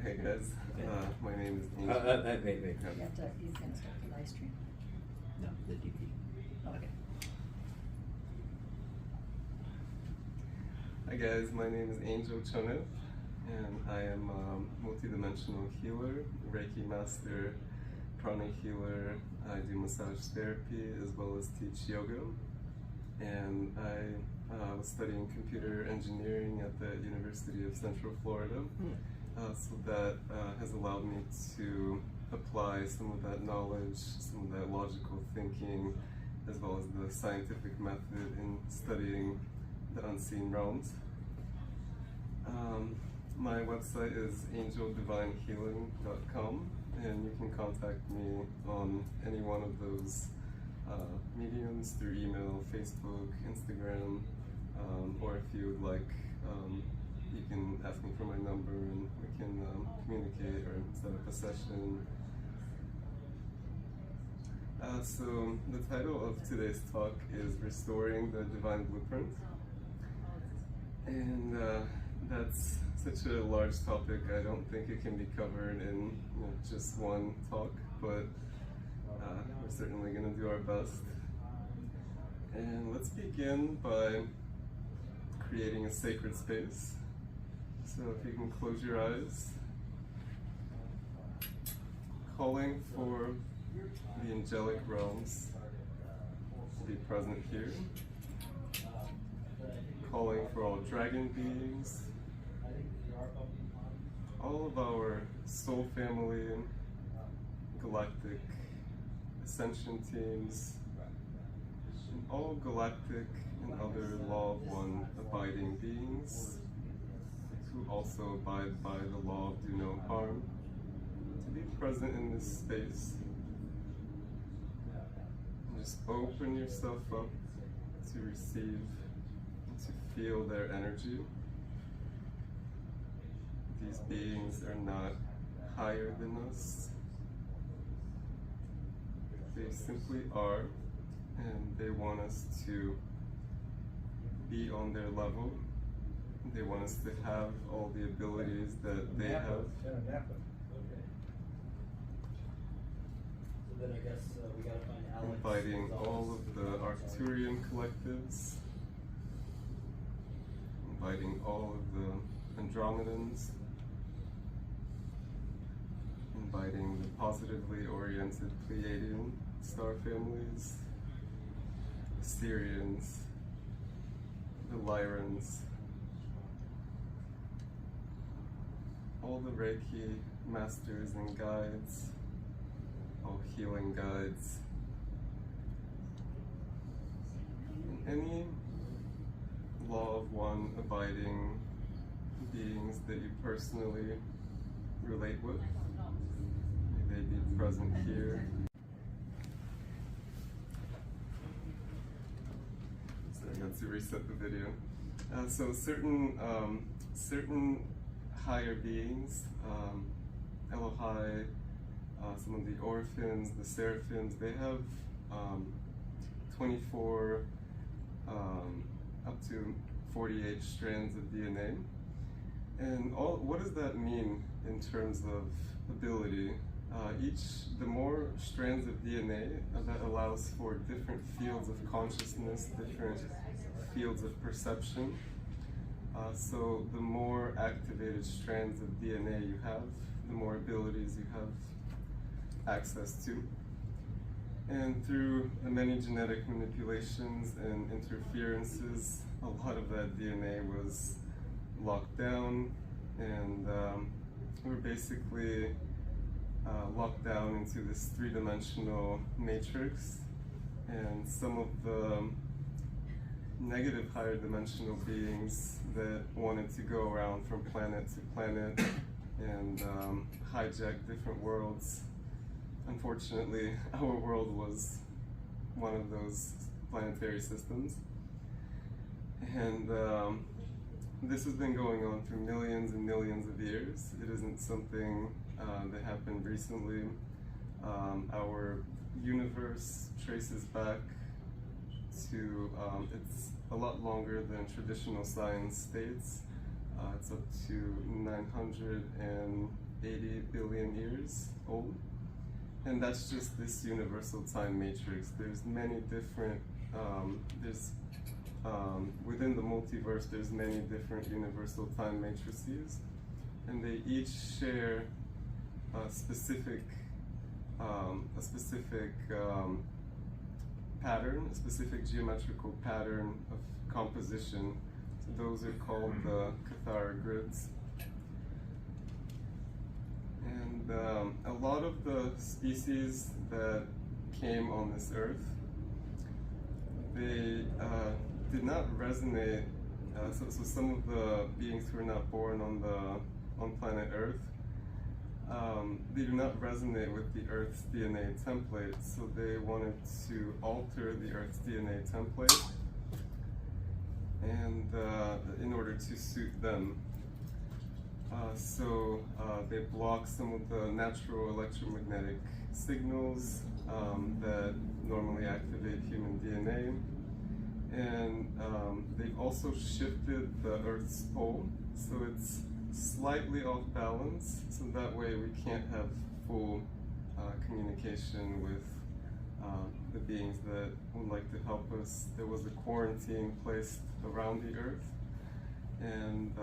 Hey guys, my name is Angel. Wait. He's gonna start the live stream. No, the DP. Okay. Hi guys, my name is Angel Chonev, and I am a multidimensional healer, Reiki master, pranic healer. I do massage therapy as well as teach yoga. And I was studying computer engineering at the University of Central Florida. So that has allowed me to apply some of that knowledge, some of that logical thinking, as well as the scientific method in studying the unseen realms. My website is angeldivinehealing.com, and you can contact me on any one of those mediums through email, Facebook, Instagram, or if you would like, you can ask me for my number and we can communicate or set up a session. So the title of today's talk is Restoring the Divine Blueprint. And that's such a large topic, I don't think it can be covered in just one talk, but we're certainly going to do our best. And let's begin by creating a sacred space. So if you can close your eyes, calling for the angelic realms to be present here, calling for all dragon beings, all of our soul family, galactic ascension teams, and all galactic and other Law of One abiding beings who also abide by the law of do no harm, to be present in this space. And just open yourself up to receive and to feel their energy. These beings are not higher than us. They simply are, and they want us to be on their level. They want us to have all the abilities that they have. So then I guess we gotta find Alex. Inviting all of the Arcturian collectives, inviting all of the Andromedans, inviting the positively oriented Pleiadian star families, the Syrians, the Lyrans, all the Reiki masters and guides, all healing guides, and any Law of One abiding beings that you personally relate with. May they be present here. I got to reset the video. So certain higher beings, Elohai, some of the orphans, the seraphims, they have 24 up to 48 strands of DNA. And what does that mean in terms of ability? The more strands of DNA, that allows for different fields of consciousness, different fields of perception. So the more activated strands of DNA you have, the more abilities you have access to. And through the many genetic manipulations and interferences, a lot of that DNA was locked down, and we're basically locked down into this three-dimensional matrix. And some of the negative higher dimensional beings that wanted to go around from planet to planet and hijack different worlds. Unfortunately, our world was one of those planetary systems. And this has been going on for millions and millions of years. It isn't something that happened recently. Our universe traces back to, it's a lot longer than traditional science states. It's up to 80 billion years old. And that's just this universal time matrix. There's many different, within the multiverse, there's many different universal time matrices, and they each share a specific pattern, a specific geometrical pattern of composition. So those are called the Cathara grids. And a lot of the species that came on this earth, they did not resonate. So some of the beings who were not born on planet Earth, they do not resonate with the Earth's DNA template. So they wanted to alter the Earth's DNA template, and in order to suit them. So they block some of the natural electromagnetic signals that normally activate human DNA. And they've also shifted the Earth's pole, so it's slightly off balance, so that way we can't have full communication with the beings that would like to help us. There was a quarantine placed around the Earth, and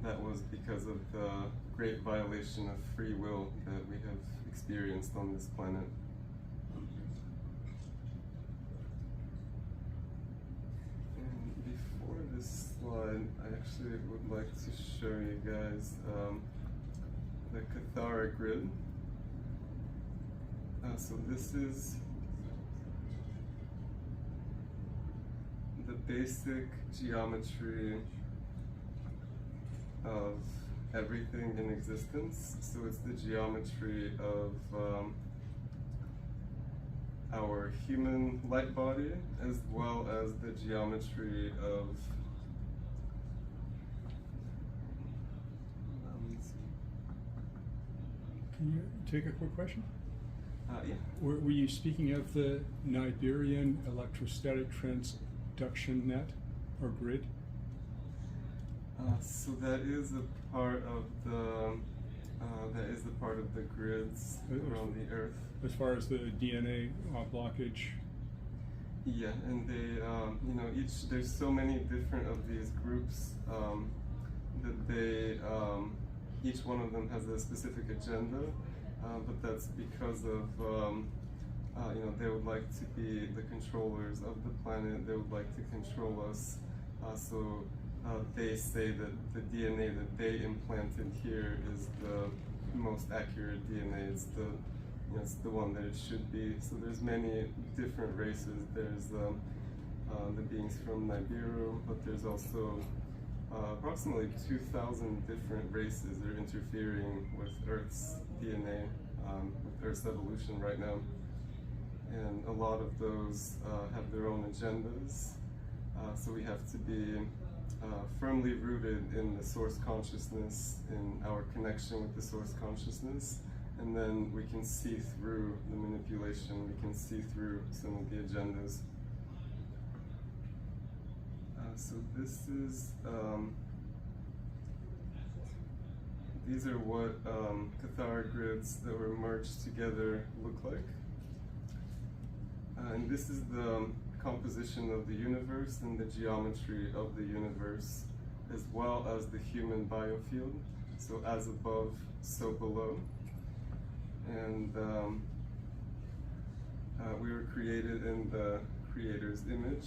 that was because of the great violation of free will that we have experienced on this planet. And before this slide, I actually would like to show you guys the Cathara grid. So this is the basic geometry of everything in existence. So it's the geometry of our human light body, as well as the geometry of Can you take a quick question? yeah. Were you speaking of the Niberian electrostatic transduction net or grid? So that is a part of the grids around the Earth. As far as the DNA blockage? Yeah, and they, there's so many different of these groups that they, each one of them has a specific agenda, but that's because of, they would like to be the controllers of the planet. They would like to control us. They say that the DNA that they implanted here is the most accurate DNA. It's the one that it should be. So there's many different races. There's the beings from Nibiru, but there's also approximately 2,000 different races that are interfering with Earth's DNA, with Earth's evolution right now. And a lot of those have their own agendas. So we have to be firmly rooted in the source consciousness, in our connection with the source consciousness, and then we can see through the manipulation, we can see through some of the agendas. So this is, these are what Cathara grids that were merged together look like. And this is the composition of the universe and the geometry of the universe, as well as the human biofield. So as above, so below. And we were created in the Creator's image.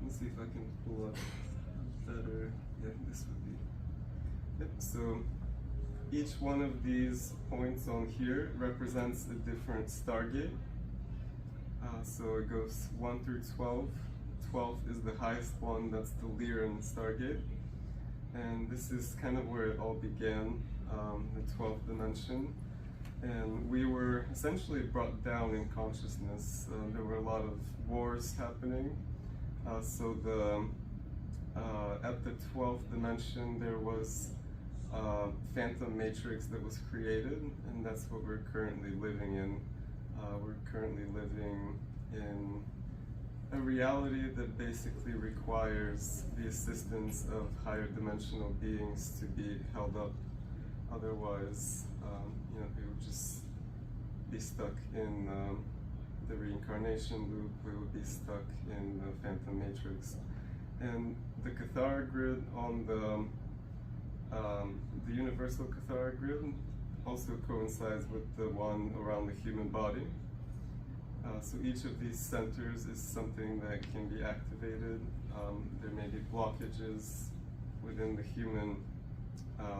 Let's see if I can pull up better. Yeah, this would be. Yep. So each one of these points on here represents a different stargate. So it goes 1 through 12. 12 is the highest one, that's the Lyran stargate. And this is kind of where it all began, the 12th dimension. And we were essentially brought down in consciousness. There were a lot of wars happening. So at the 12th dimension, there was a phantom matrix that was created, and that's what we're currently living in. We're currently living in a reality that basically requires the assistance of higher dimensional beings to be held up. Otherwise, we would just be stuck in the reincarnation loop. We would be stuck in the phantom matrix. And the Cathara grid on the universal Cathara grid also coincides with the one around the human body. So each of these centers is something that can be activated. There may be blockages within the human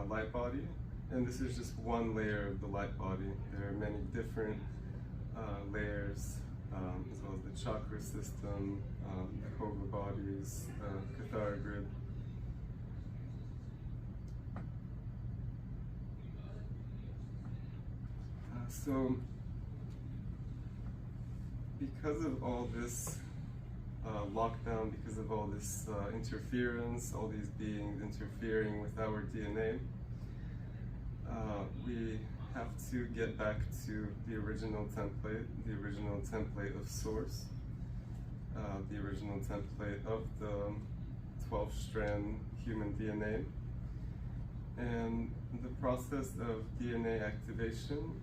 light body, and this is just one layer of the light body. There are many different layers, as well as the chakra system, the Hova bodies, Cathara grid. So, because of all this lockdown, because of all this interference, all these beings interfering with our DNA, we have to get back to the original template of source, the original template of the 12-strand human DNA. And the process of DNA activation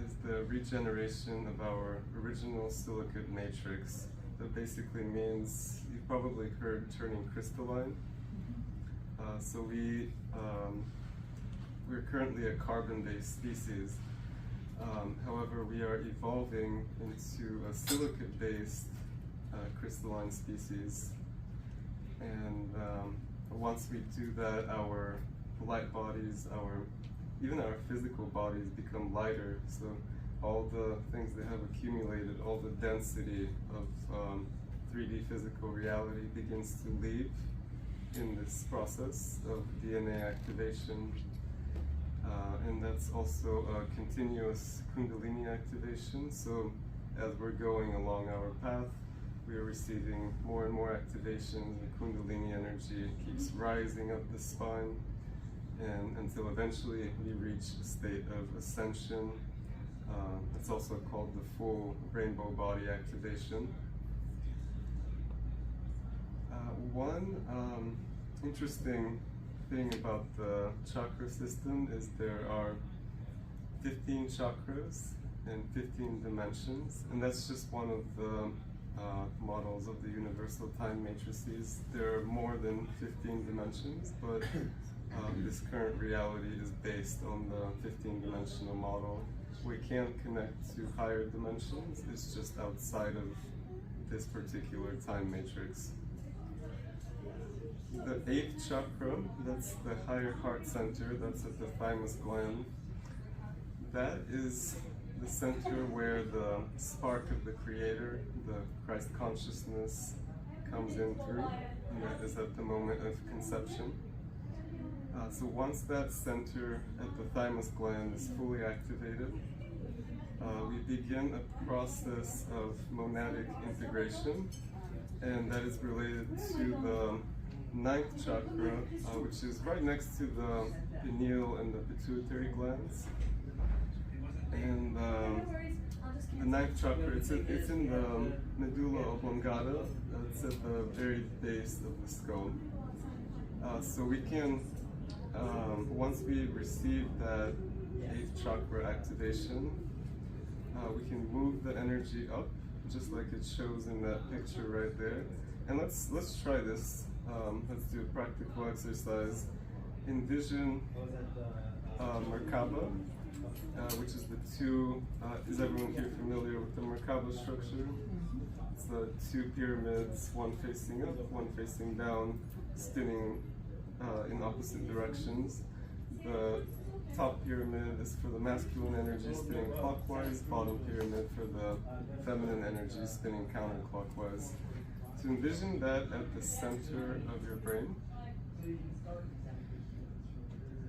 is the regeneration of our original silicate matrix. That basically means, you've probably heard turning crystalline. So we're currently a carbon-based species. However, we are evolving into a silicate-based crystalline species. And once we do that, our light bodies, even our physical bodies become lighter. So all the things that have accumulated, all the density of 3D physical reality begins to leave in this process of DNA activation. And that's also a continuous Kundalini activation. So as we're going along our path, we are receiving more and more activations. The Kundalini energy keeps rising up the spine, and until eventually we reach a state of ascension. It's also called the full rainbow body activation. One interesting thing about the chakra system is there are 15 chakras and 15 dimensions, and that's just one of the models of the universal time matrices. There are more than 15 dimensions, but this current reality is based on the 15-dimensional model. We can connect to higher dimensions, it's just outside of this particular time matrix. The 8th chakra, that's the higher heart center, that's at the thymus gland. That is the center where the spark of the Creator, the Christ consciousness, comes in through, and that is at the moment of conception. So once that center at the thymus gland is fully activated, we begin a process of monadic integration, and that is related to the 9th chakra, which is right next to the pineal and the pituitary glands. And the 9th chakra, it's in the medulla oblongata. It's at the very base of the skull. So we can, once we receive that 8th chakra activation, we can move the energy up, just like it shows in that picture right there. And let's try this. Let's do a practical exercise. Envision Merkaba, which is the two, is everyone here familiar with the Merkaba structure? It's the two pyramids, one facing up, one facing down, spinning in opposite directions. The top pyramid is for the masculine energy, spinning clockwise, bottom pyramid for the feminine energy, spinning counterclockwise. So envision that at the center of your brain,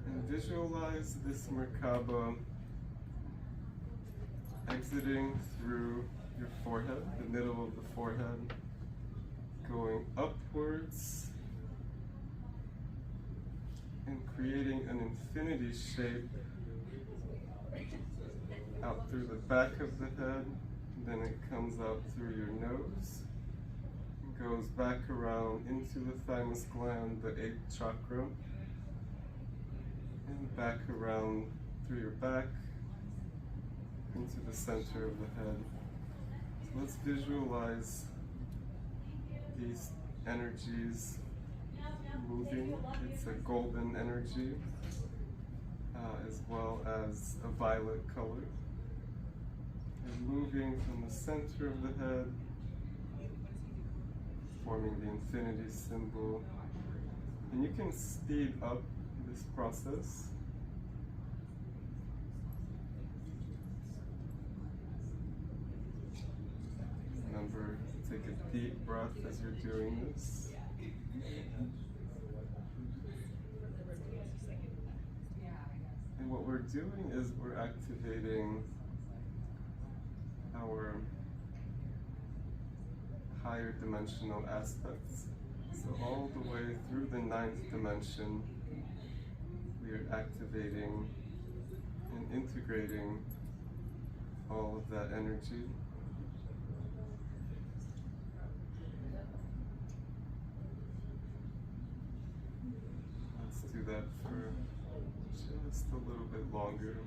and visualize this Merkaba exiting through your forehead, the middle of the forehead, going upwards and creating an infinity shape out through the back of the head. Then it comes out through your nose, goes back around into the thymus gland, the 8th chakra, and back around through your back into the center of the head. So let's visualize these energies moving. It's a golden energy as well as a violet color. And moving from the center of the head, forming the infinity symbol. And you can speed up this process. Remember to take a deep breath as you're doing this. And what we're doing is we're activating our higher dimensional aspects. So all the way through the 9th dimension, we are activating and integrating all of that energy. Let's do that for just a little bit longer.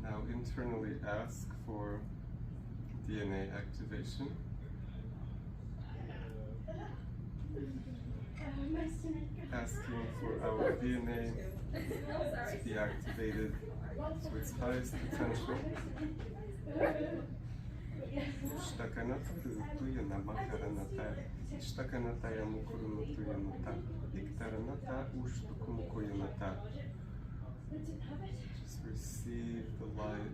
Now internally ask for DNA activation. Asking for our DNA to be activated to its highest potential. Just receive the light.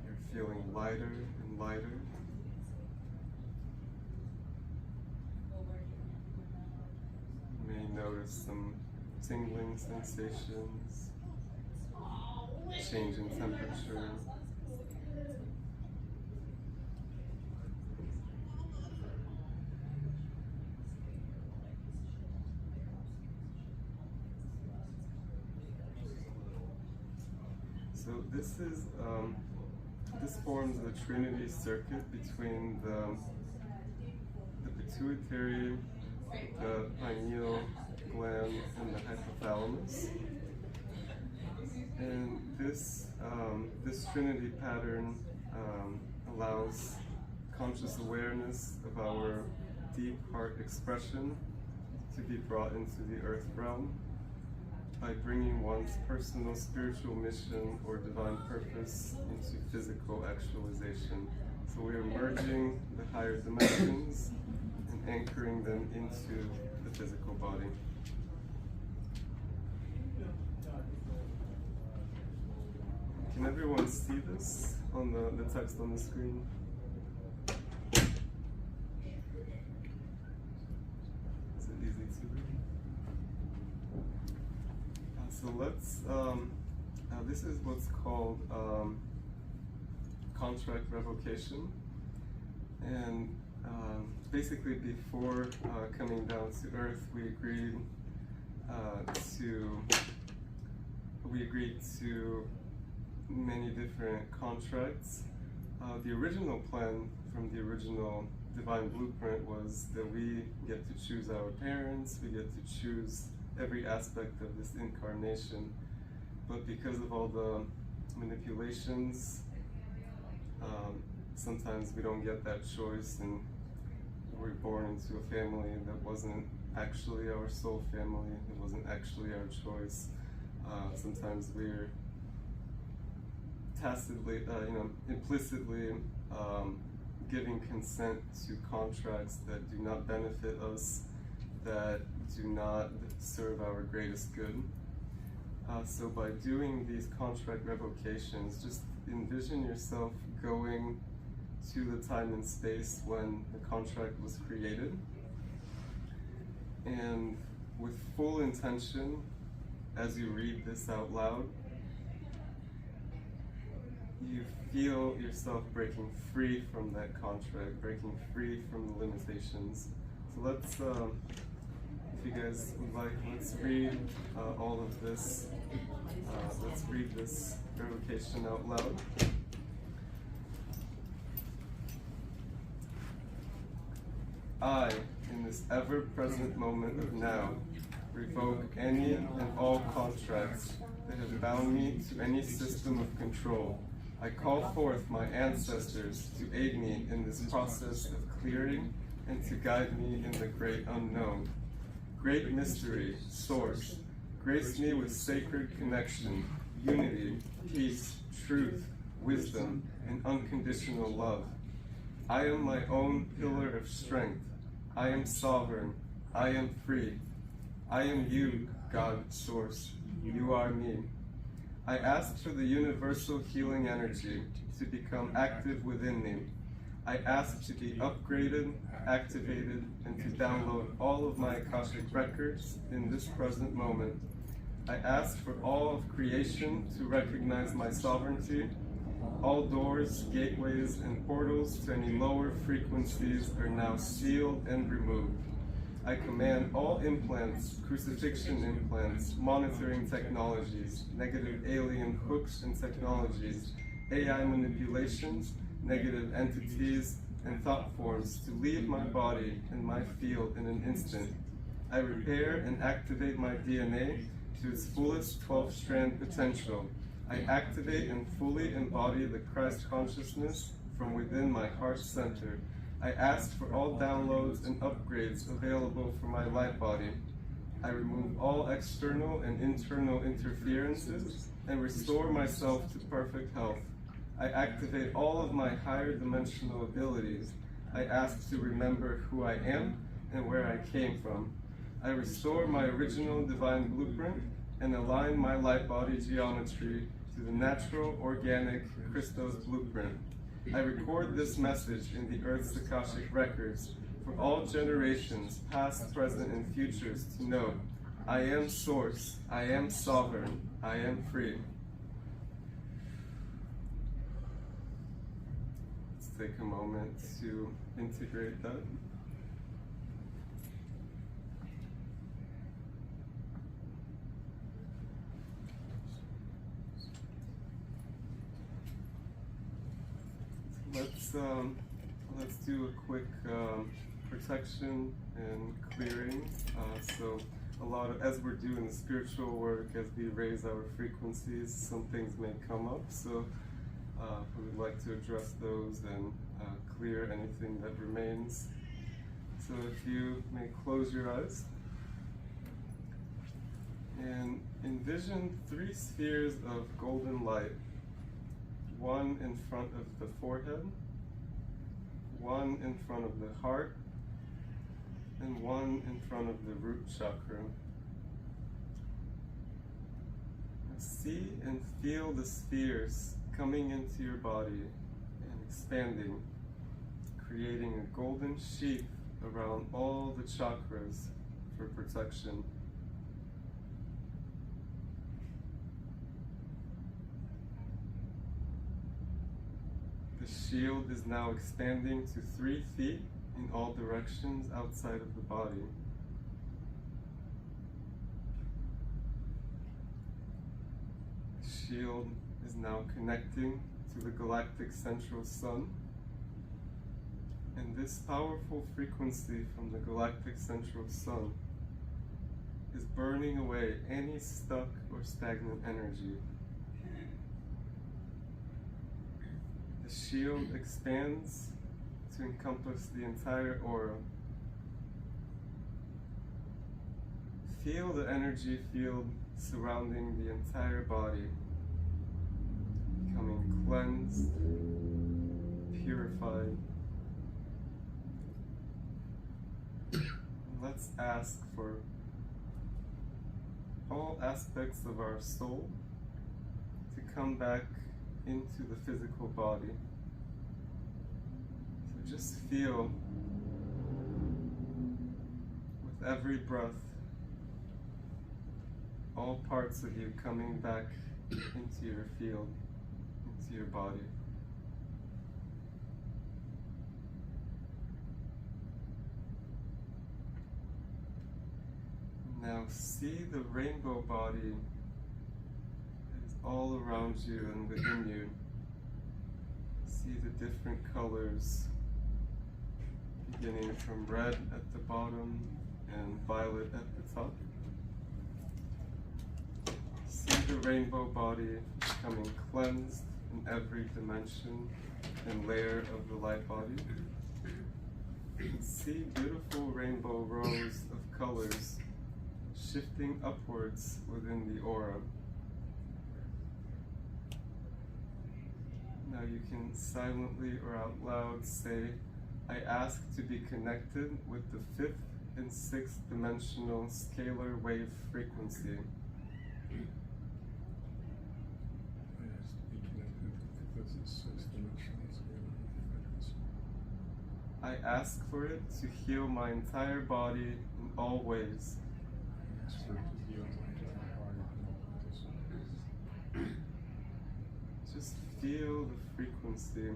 You're feeling lighter and lighter. You may notice some tingling sensations, change in temperature. So this forms the Trinity circuit between the pituitary, the pineal gland, and the hypothalamus. And this Trinity pattern allows conscious awareness of our deep heart expression to be brought into the earth realm by bringing one's personal spiritual mission or divine purpose into physical actualization. So we are merging the higher dimensions and anchoring them into the physical body. Can everyone see this on the text on the screen? Is it easy to read? So let's, this is what's called contract revocation. And basically before coming down to earth, we agreed to many different contracts. The original plan from the original divine blueprint was that we get to choose our parents, we get to choose every aspect of this incarnation. But because of all the manipulations, sometimes we don't get that choice, and we're born into a family that wasn't actually our soul family, it wasn't actually our choice. Sometimes we're tacitly, implicitly giving consent to contracts that do not benefit us, that do not serve our greatest good. So by doing these contract revocations, just envision yourself going to the time and space when the contract was created, and with full intention, as you read this out loud, you feel yourself breaking free from that contract, breaking free from the limitations. So let's if you guys would like, let's read all of this. Let's read this revocation out loud. I, in this ever-present moment of now, revoke any and all contracts that have bound me to any system of control. I call forth my ancestors to aid me in this process of clearing and to guide me in the great unknown. Great mystery, source, grace me with sacred connection, unity, peace, truth, wisdom, and unconditional love. I am my own pillar of strength. I am sovereign. I am free. I am you, God Source. You are me. I ask for the universal healing energy to become active within me. I ask to be upgraded, activated, and to download all of my Akashic records in this present moment. I ask for all of creation to recognize my sovereignty. All doors, gateways, and portals to any lower frequencies are now sealed and removed. I command all implants, crucifixion implants, monitoring technologies, negative alien hooks and technologies, AI manipulations, negative entities, and thought forms to leave my body and my field in an instant. I repair and activate my DNA to its fullest 12-strand potential. I activate and fully embody the Christ consciousness from within my heart center. I ask for all downloads and upgrades available for my light body. I remove all external and internal interferences and restore myself to perfect health. I activate all of my higher dimensional abilities. I ask to remember who I am and where I came from. I restore my original divine blueprint and align my light body geometry to the natural, organic Christos blueprint. I record this message in the Earth's Akashic records for all generations, past, present, and futures to know, I am Source, I am sovereign, I am free. Let's take a moment to integrate that. Let's do a quick protection and clearing. So as we're doing the spiritual work, as we raise our frequencies, some things may come up. So we would like to address those and clear anything that remains. So if you may close your eyes and envision 3 spheres of golden light. One in front of the forehead, one in front of the heart, and one in front of the root chakra. See and feel the spheres coming into your body and expanding, creating a golden sheath around all the chakras for protection. The shield is now expanding to 3 feet in all directions outside of the body. The shield is now connecting to the galactic central sun. And this powerful frequency from the galactic central sun is burning away any stuck or stagnant energy. The shield expands to encompass the entire aura. Feel the energy field surrounding the entire body, becoming cleansed, purified. And let's ask for all aspects of our soul to come back into the physical body. So just feel with every breath all parts of you coming back into your field, into your body. Now see the rainbow body is all around you and within you. See the different colors, beginning from red at the bottom and violet at the top. See the rainbow body becoming cleansed in every dimension and layer of the light body. See beautiful rainbow rows of colors shifting upwards within the aura. Now you can silently or out loud say, I ask to be connected with the 5th and 6th dimensional scalar wave frequency. I ask for it to heal my entire body in all ways. Just feel the frequency.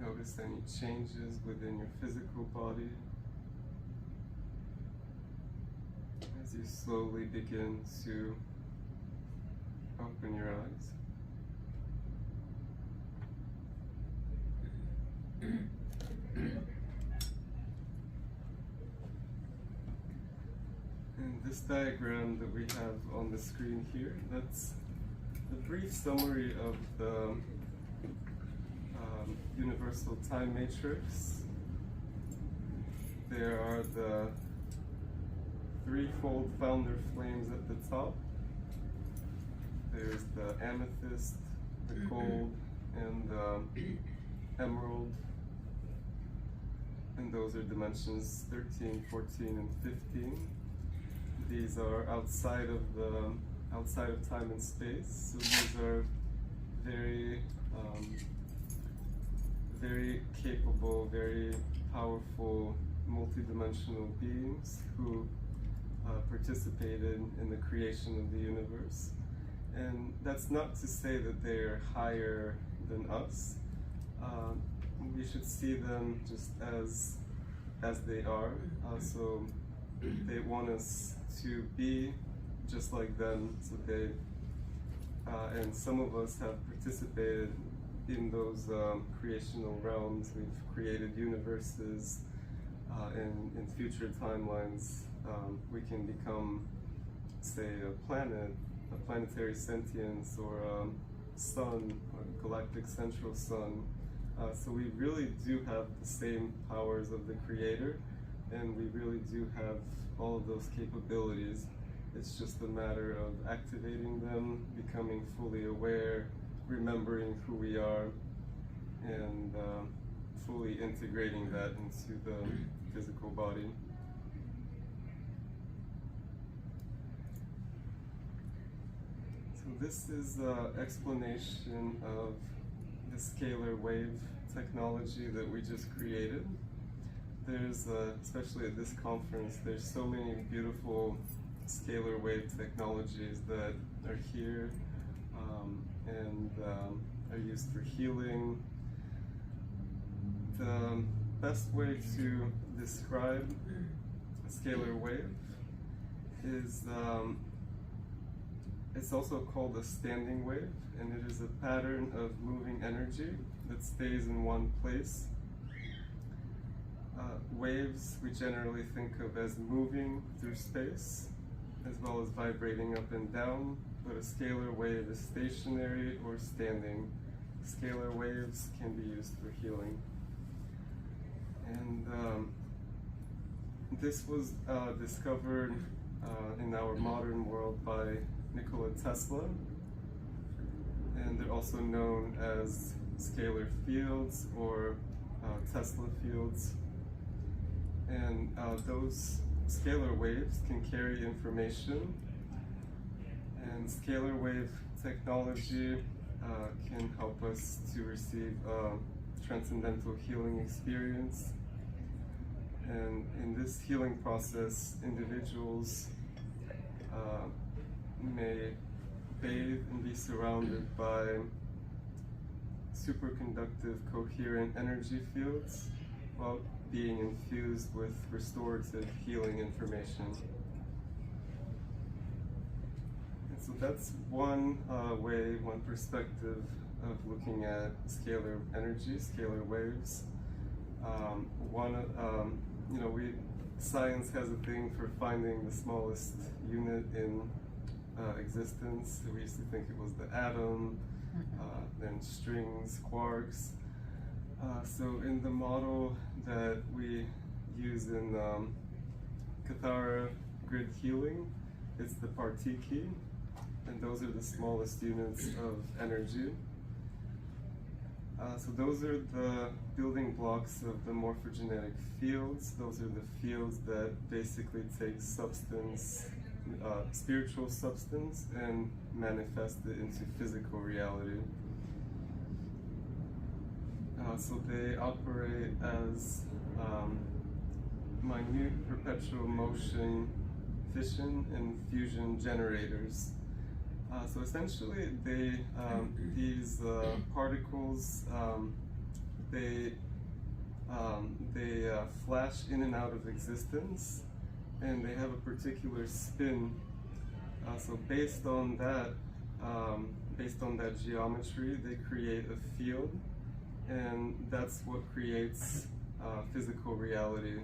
Notice any changes within your physical body as you slowly begin to open your eyes. And this diagram that we have on the screen here, that's a brief summary of the universal time matrix. There are the threefold founder flames at the top. There's the amethyst, the gold, and the emerald. And those are dimensions 13, 14, and 15. These are outside of time and space. So these are very very capable, very powerful, multidimensional beings who participated in the creation of the universe. And that's not to say that they're higher than us. We should see them just as they are. So they want us to be just like them. So they and some of us have participated in those creational realms. We've created universes, and in future timelines, we can become, say, a planet, a planetary sentience, or a sun, or a galactic central sun. So we really do have the same powers of the Creator, and we really do have all of those capabilities. It's just a matter of activating them, becoming fully aware, remembering who we are, and fully integrating that into the physical body. So this is an explanation of the scalar wave technology that we just created. There's, especially at this conference, there's so many beautiful scalar wave technologies that are here and are used for healing. The best way to describe a scalar wave is it's also called a standing wave, and it is a pattern of moving energy that stays in one place. Waves we generally think of as moving through space, as well as vibrating up and down, but a scalar wave is stationary or standing. Scalar waves can be used for healing. And this was discovered in our modern world by Nikola Tesla, and they're also known as scalar fields or Tesla fields. And those scalar waves can carry information And scalar wave technology can help us to receive a transcendental healing experience. And in this healing process, individuals may bathe and be surrounded by superconductive, coherent energy fields while being infused with restorative healing information. And so that's one way, one perspective of looking at scalar energy, scalar waves. Science has a thing for finding the smallest unit in existence. We used to think it was the atom, then strings, quarks. So in the model that we use in Kathara grid healing, it's the partiki, and those are the smallest units of energy. So those are the building blocks of the morphogenetic fields. Those are the fields that basically take substance, spiritual substance, and manifest it into physical reality. So they operate as minute perpetual motion fission and fusion generators. So essentially, these particles they flash in and out of existence, and they have a particular spin. So based on that geometry, they create a field, and that's what creates physical reality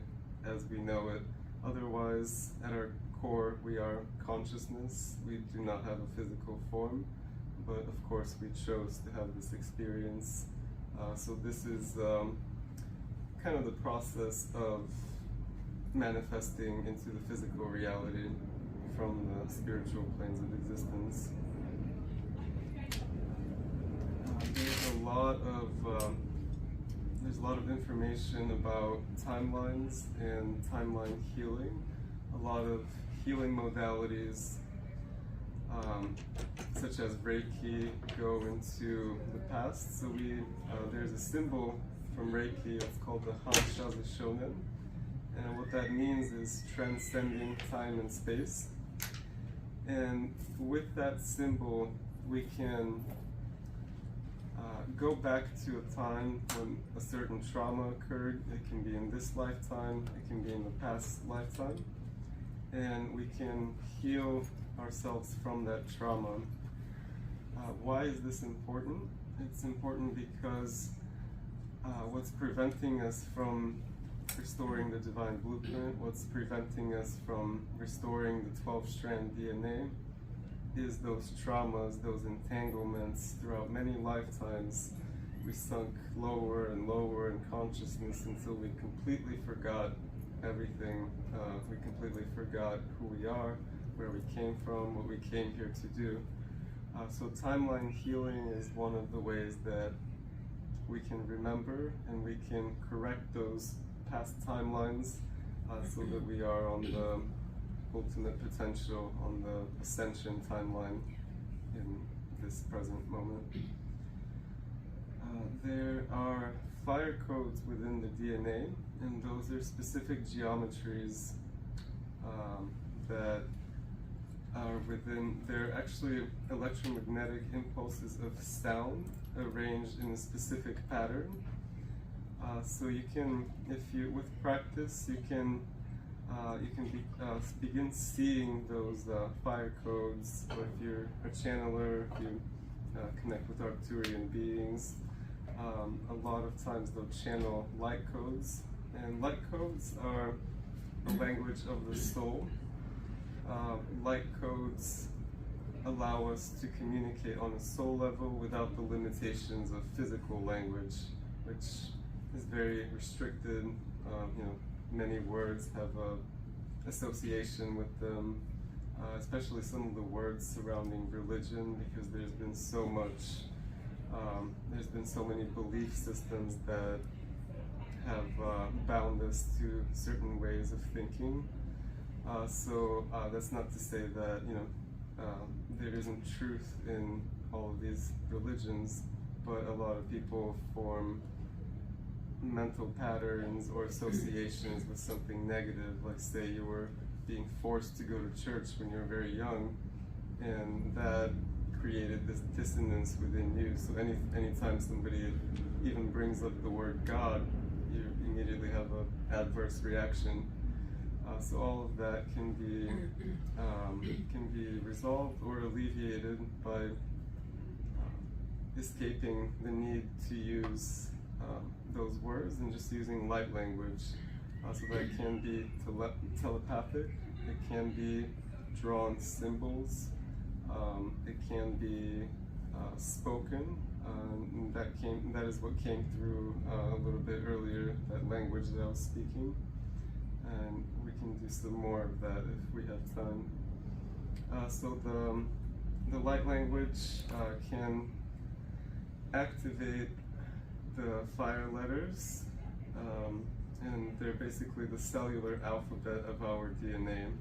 as we know it. Otherwise, at our core, we are consciousness. We do not have a physical form, but of course we chose to have this experience. So this is kind of the process of manifesting into the physical reality from the spiritual planes of existence. There's a lot of information about timelines and timeline healing. A lot of healing modalities, such as Reiki, go into the past. So there's a symbol from Reiki. It's called the Hanshaza Shonen, and what that means is transcending time and space. And with that symbol, we can go back to a time when a certain trauma occurred. It can be in this lifetime, it can be in the past lifetime, and we can heal ourselves from that trauma. Why is this important? It's important because what's preventing us from restoring the divine blueprint, what's preventing us from restoring the 12-strand DNA, is those traumas, those entanglements. Throughout many lifetimes, we sunk lower and lower in consciousness until we completely forgot everything. We completely forgot who we are, where we came from, what we came here to do. So timeline healing is one of the ways that we can remember and we can correct those past timelines so that we are on the ultimate potential, on the ascension timeline in this present moment. There are fire codes within the DNA, and those are specific geometries that are within, they're actually electromagnetic impulses of sound arranged in a specific pattern. So you can, with practice, you can begin seeing those fire codes, or if you're a channeler, if you connect with Arcturian beings, a lot of times they'll channel light codes, and light codes are the language of the soul. Light codes allow us to communicate on a soul level without the limitations of physical language, which is very restricted. Many words have a association with them, especially some of the words surrounding religion, because there's been so many belief systems that have bound us to certain ways of thinking. So that's not to say that there isn't truth in all of these religions, but a lot of people form mental patterns or associations with something negative, like say you were being forced to go to church when you were very young, and that created this dissonance within you. So anytime somebody even brings up the word God, you immediately have an adverse reaction. So all of that can be resolved or alleviated by escaping the need to use those words and just using light language. So that can be telepathic, it can be drawn symbols, it can be spoken. That is what came through a little bit earlier, that language that I was speaking. And we can do some more of that if we have time. So the light language can activate the fire letters, and they're basically the cellular alphabet of our DNA.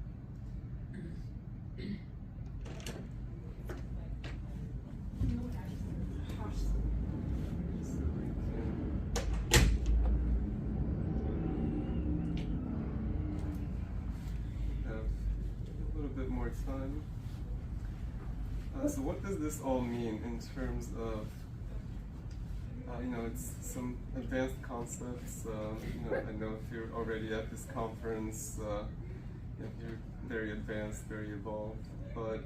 More time. So what does this all mean in terms of, it's some advanced concepts. I know if you're already at this conference, you're very advanced, very evolved, but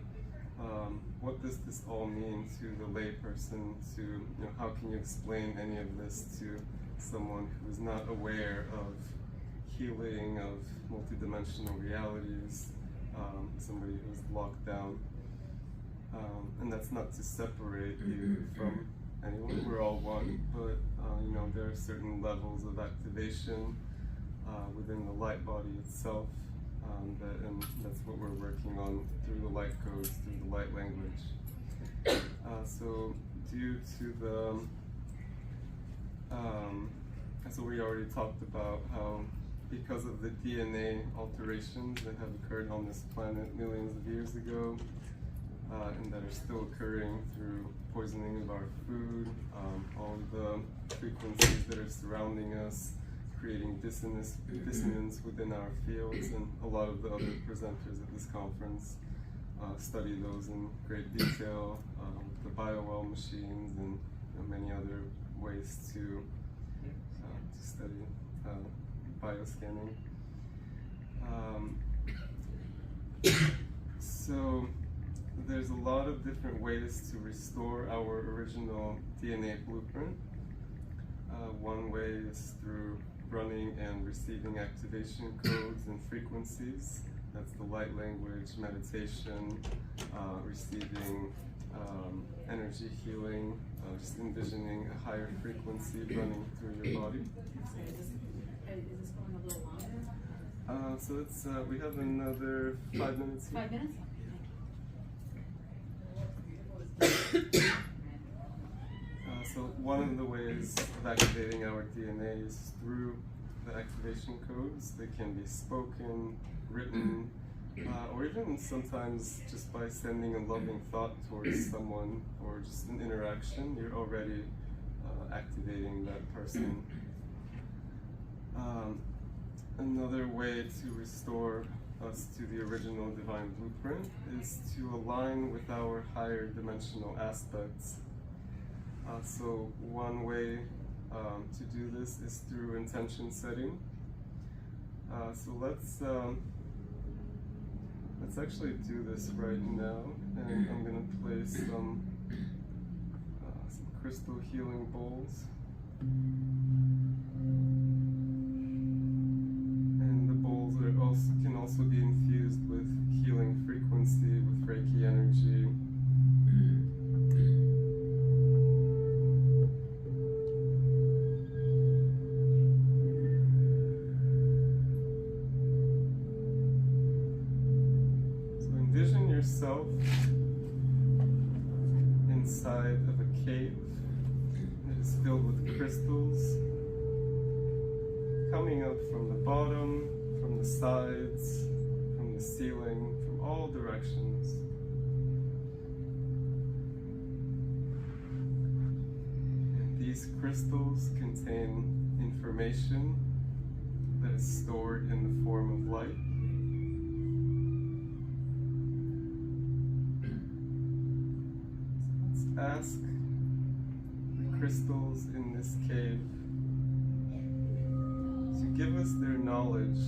what does this all mean to the layperson? How can you explain any of this to someone who is not aware of healing, of multidimensional realities? Somebody who's locked down, and that's not to separate you from anyone. We're all one, but there are certain levels of activation within the light body itself, and that's what we're working on through the light codes, through the light language. So due to the, so we already talked about how, because of the DNA alterations that have occurred on this planet millions of years ago, and that are still occurring through poisoning of our food, all the frequencies that are surrounding us, creating dissonance within our fields, and a lot of the other presenters at this conference study those in great detail, the Biomed machines and many other ways to study bioscanning. So there's a lot of different ways to restore our original DNA blueprint. One way is through running and receiving activation codes and frequencies. That's the light language, meditation, receiving energy healing, just envisioning a higher frequency running through your body. Is this going a little longer? So it's we have another 5 minutes here. 5 minutes? So one of the ways of activating our DNA is through the activation codes. They can be spoken, written, or even sometimes just by sending a loving thought towards someone or just an interaction, you're already activating that person. Another way to restore us to the original divine blueprint is to align with our higher dimensional aspects. So one way to do this is through intention setting. So let's actually do this right now, and I'm going to place some crystal healing bowls. And the bowls can also be infused with healing frequency, with Reiki energy. So envision yourself inside of a cave that is filled with crystals, coming up from the bottom, from the sides, from the ceiling, from all directions. These crystals contain information that is stored in the form of light. So let's ask the crystals in this cave to give us their knowledge,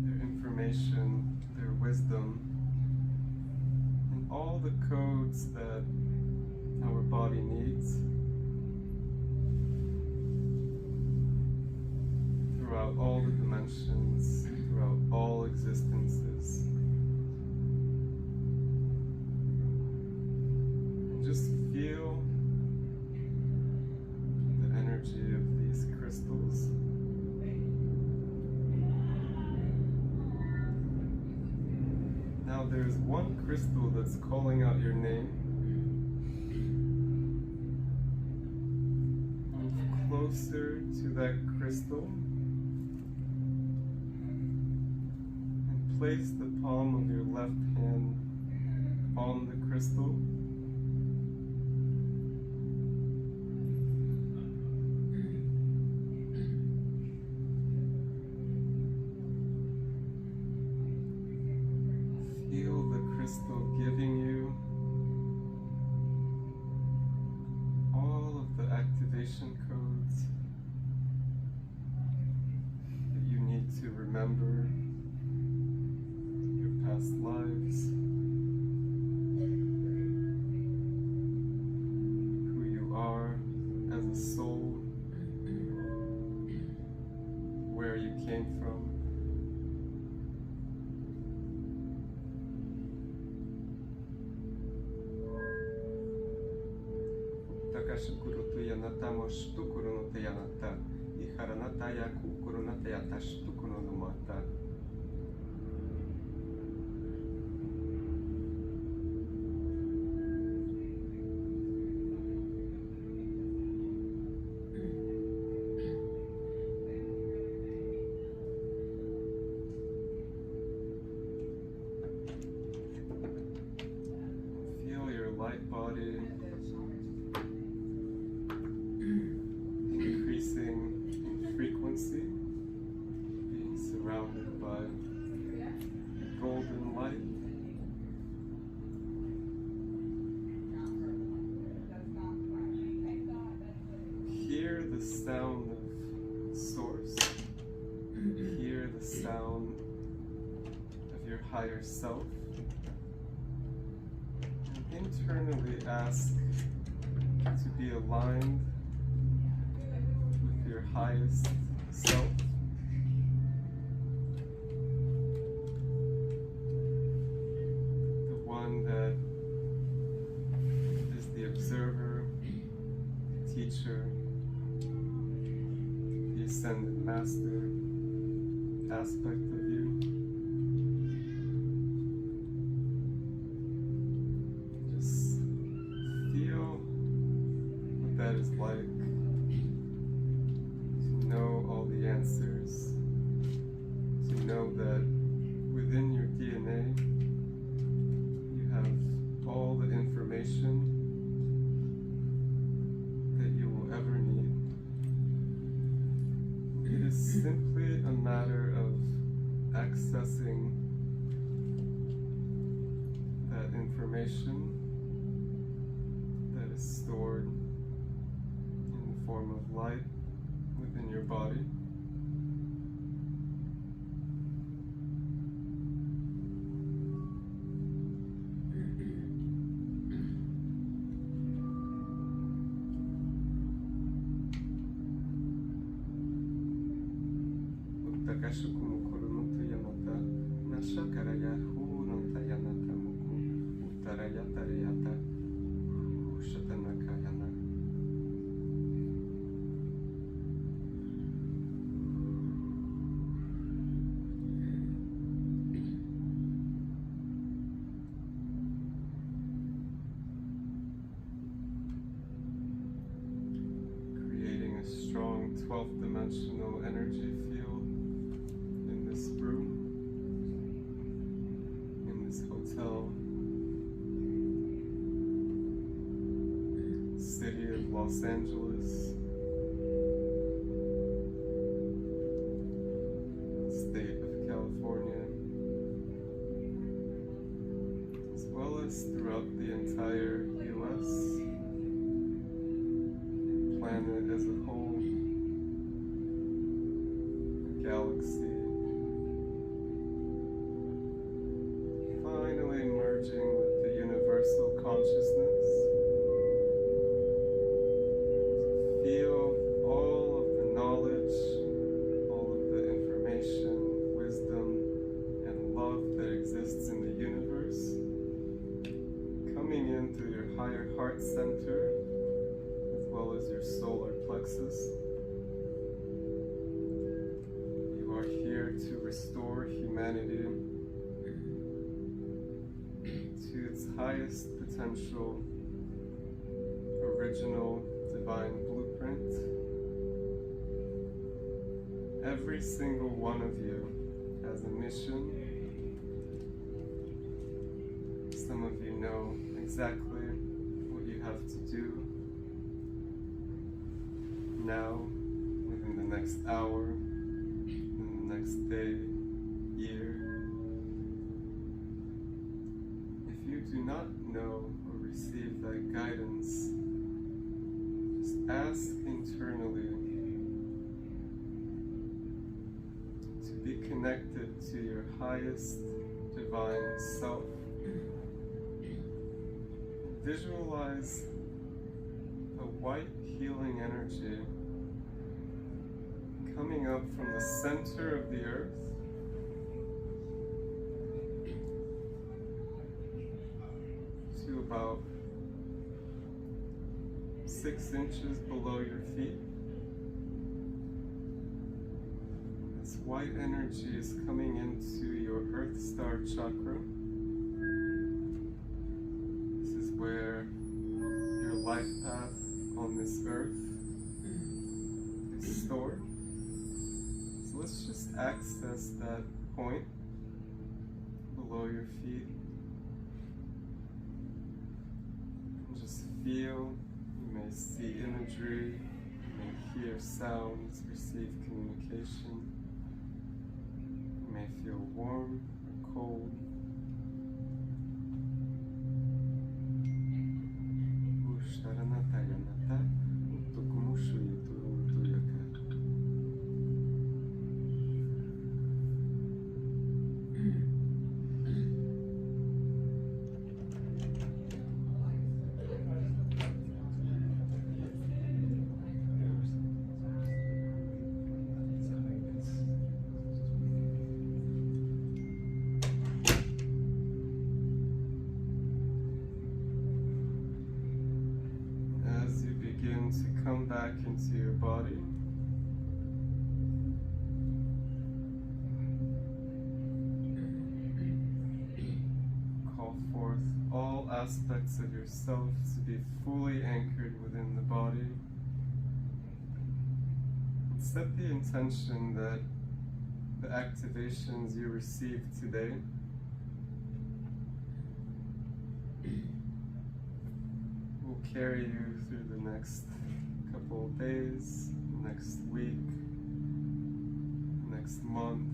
their information, their wisdom, and all the codes that our body needs throughout all the dimensions, throughout all existences. And just feel the energy of these crystals. Now there's one crystal that's calling out your name. Move closer to that crystal and place the palm of your left hand on the crystal. Feel the crystal giving you all of the activation codes that you need to remember your past lives, who you are as a soul, where you came from. Takashukuru tu yanata moshtukuru no te yanata, iharanata yakukuru no te yatashtukuru no mata. Feel your light body increasing in frequency, being surrounded by golden light. Hear the sound of source. Hear the sound of your higher self. And internally ask to be aligned with your highest self. The one that is the observer, the teacher, the ascended master aspect of you. Just feel what that is like. To know all the answers. To know that within your DNA you have all the information that you will ever need. It is simply a matter of accessing that information that is stored in the form of light within your body. Takashukuru no yanata, nashakaraya huranta yanata muku, uttarayata reyata, shatanakayana. Creating a strong 12th dimensional energy field in this room, in this hotel, city of Los Los Angeles, state of California, as well as throughout the entire US, planet as a whole, the galaxy, finally merging with the universal consciousness. Feel all of the knowledge, all of the information, wisdom, and love that exists in the universe coming in through your higher heart center as well as your solar plexus. You are here to restore humanity to its highest potential, original, divine blueprint. Every single one of you has a mission. Some of you know exactly what you have to do now, within the next hour, within the next day, year. If you do not know or receive that guidance, just ask internally to be connected to your highest divine self. Visualize a white healing energy coming up from the center of the earth to about 6 inches below your feet. This white energy is coming into your Earth Star chakra. This is where your life path on this earth is stored. So let's just access that point below your feet and just feel. You may see imagery, you may hear sounds, receive communication. You may feel warm or cold. As you begin to come back into your body, call forth all aspects of yourself to be fully anchored within the body. And set the intention that the activations you receive today will carry you through the next couple of days, next week, next month.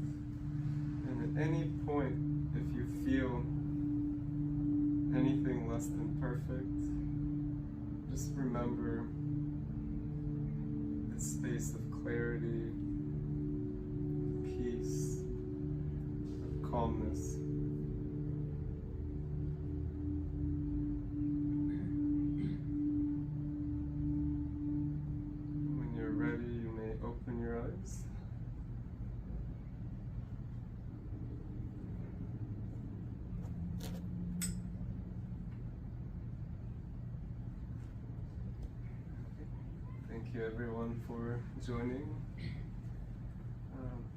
And at any point, if you feel anything less than perfect, just remember the space of clarity, peace, of calmness. When you're ready, you may open your eyes. Thank you everyone for joining.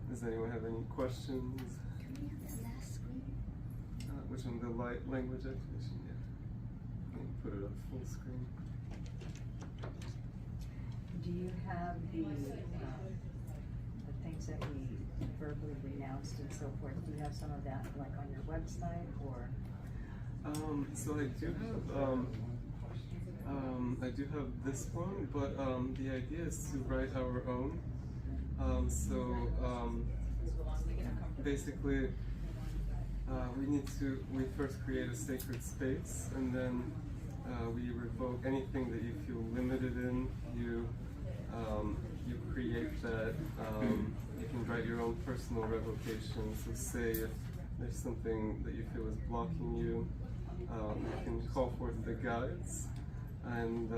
Does anyone have any questions? Can we have that last screen? Which one? The light language activation? Yeah. Let me put it up full screen. Do you have the things that we verbally renounced and so forth? Do you have some of that like on your website or? So I do have I do have this one, but the idea is to write our own. Basically, we first create a sacred space, and then we revoke anything that you feel limited in. You create that. You can write your own personal revocation. So say if there's something that you feel is blocking you, you can call forth the guides and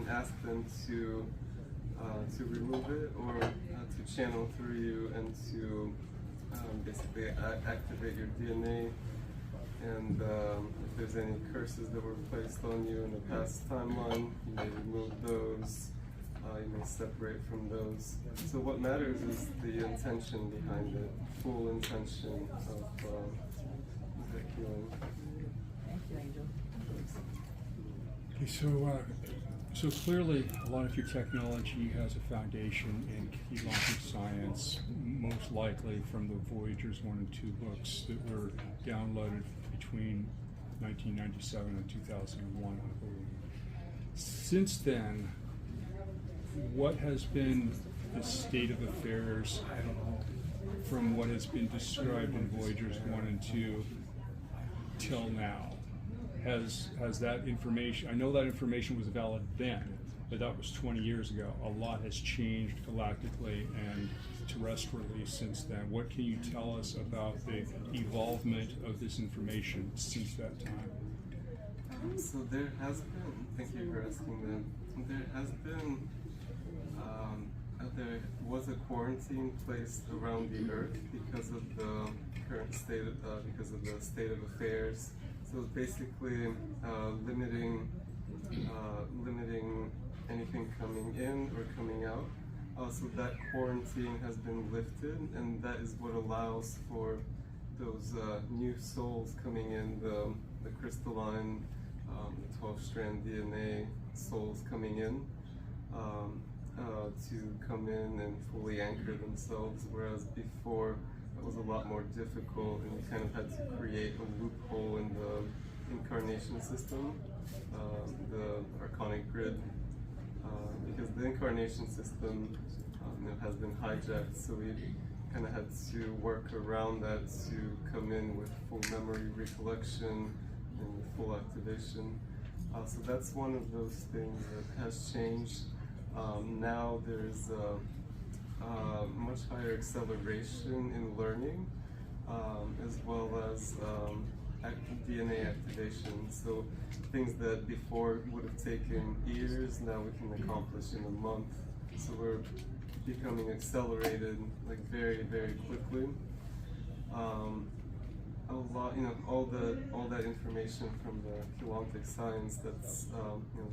ask them to remove it, or to channel through you and to basically activate your DNA. And if there's any curses that were placed on you in the past timeline, you may remove those. You may separate from those. So what matters is the intention behind it, full intention of the healing. Thank you, Angel. Okay, so clearly a lot of your technology has a foundation in Keylontic science, most likely from the Voyagers 1 and 2 books that were downloaded between 1997 and 2001, I believe. Since then, what has been the state of affairs from what has been described in Voyagers 1 and 2 till now? Has that information, I know that information was valid then, but that was 20 years ago. A lot has changed galactically and terrestrially since then. What can you tell us about the evolvement of this information since that time? So there has been, thank you for asking that, there has been, there was a quarantine placed around the Earth because of the current state, because of the state of affairs. So it's basically limiting anything coming in or coming out. So that quarantine has been lifted, and that is what allows for those new souls coming in, the crystalline, the 12-strand DNA souls coming in, to come in and fully anchor themselves, whereas before it was a lot more difficult, and you kind of had to create a loophole in the incarnation system, the archonic grid, because the incarnation system has been hijacked, so we kind of had to work around that to come in with full memory recollection and with full activation. So that's one of those things that has changed. Now there's much higher acceleration in learning, as well as DNA activation. So things that before would have taken years, now we can accomplish in a month. So we're becoming accelerated like very, very quickly. A lot, all that information from the Keylontic science that's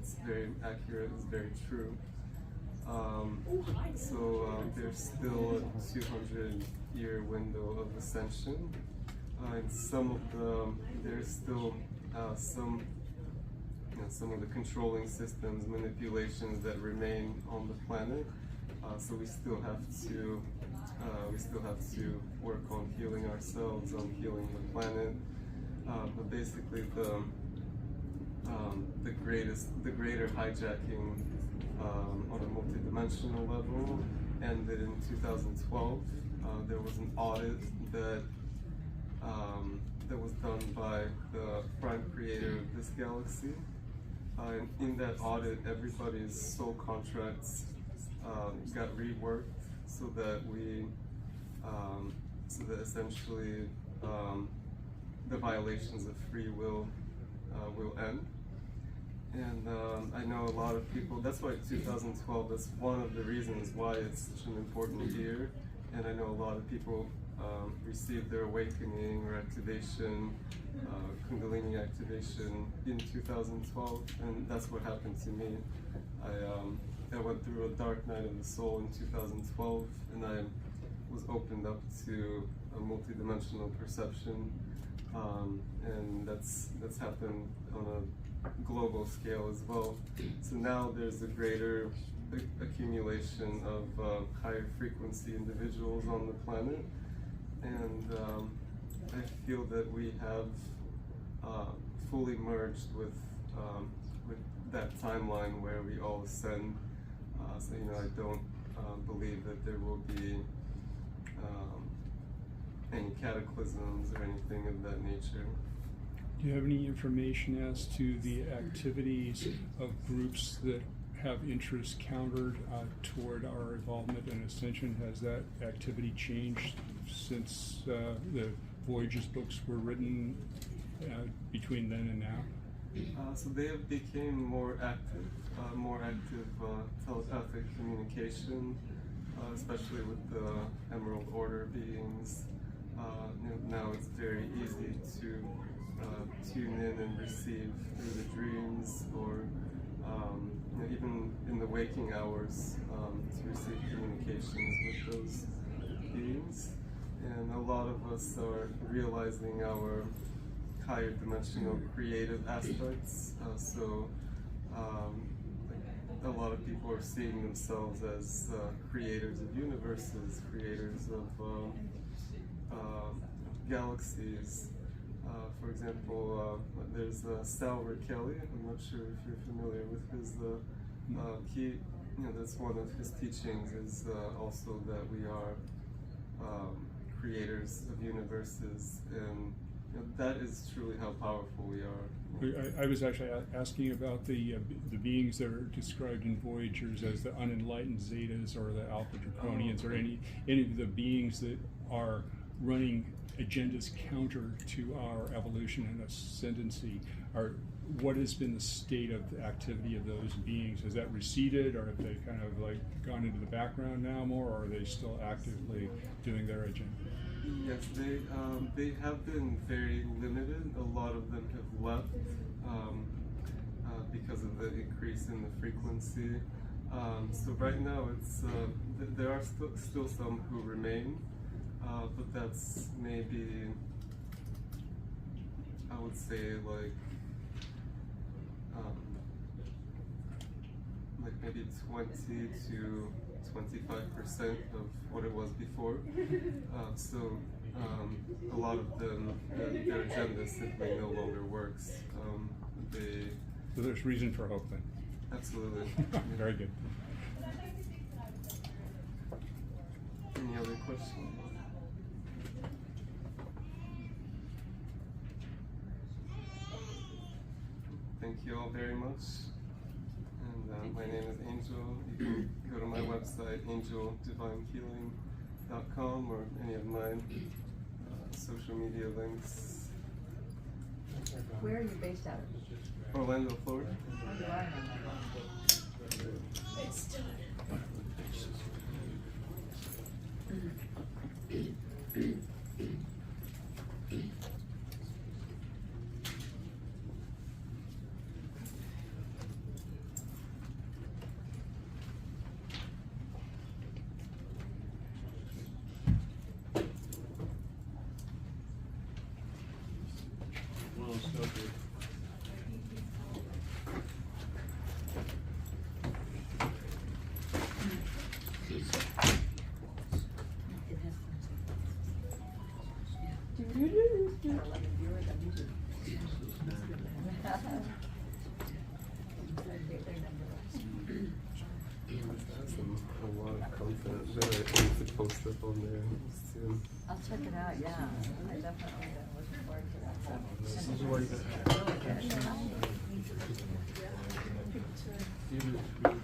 it's very accurate, it's very true. There's still a 200-year window of ascension. And there's still some of the controlling systems, manipulations that remain on the planet. So we still have to work on healing ourselves, on healing the planet. But basically, the greater hijacking on a multidimensional level ended in 2012. There was an audit that was done by the prime creator of this galaxy. And in that audit, everybody's soul contracts got reworked so that essentially the violations of free will end. And I know a lot of people, that's why 2012, that's one of the reasons why it's such an important year. And I know a lot of people received their awakening or activation, Kundalini activation in 2012, and that's what happened to me. I went through a dark night of the soul in 2012, and I was opened up to a multidimensional perception, and that's happened on a global scale as well. So now there's a greater accumulation of higher frequency individuals on the planet, and I feel that we have fully merged with that timeline where we all ascend. So I don't believe that there will be any cataclysms or anything of that nature. Do you have any information as to the activities of groups that have interest countered toward our involvement and ascension? Has that activity changed since the Voyages books were written between then and now? So they have become more active telepathic communication, especially with the Emerald Order beings. Now it's very easy to tune in and receive through the dreams, or even in the waking hours, to receive communications with those beings. And a lot of us are realizing our higher dimensional creative aspects. A lot of people are seeing themselves as creators of universes, creators of galaxies. For example, there's Sal Kelly. I'm not sure if you're familiar with his. That's one of his teachings, is also that we are creators of universes, and that is truly how powerful we are. I was actually asking about the beings that are described in Voyagers as the unenlightened Zetas or the Alpha Draconians, or any of the beings that are running agendas counter to our evolution and ascendancy. What has been the state of the activity of those beings? Has that receded, or have they kind of like gone into the background now more, or are they still actively doing their agenda? Yes, they have been very limited. A lot of them have left because of the increase in the frequency. So right now, it's there are still some who remain, but that's maybe, I would say, like maybe 20 to 25% of what it was before. A lot of them, their agenda simply no longer works. So there's reason for hope then. Absolutely. Very good. Any other questions? Thank you all very much. And my name is Angel. You can go to my website, angeldivinehealing.com, or any of my social media links. Where are you based out of? Orlando, Florida. Oh, you are. It's done. A lot of content that I need to post up on there soon. I'll check it out, yeah. I definitely looking forward to that stuff. This is what you Really good.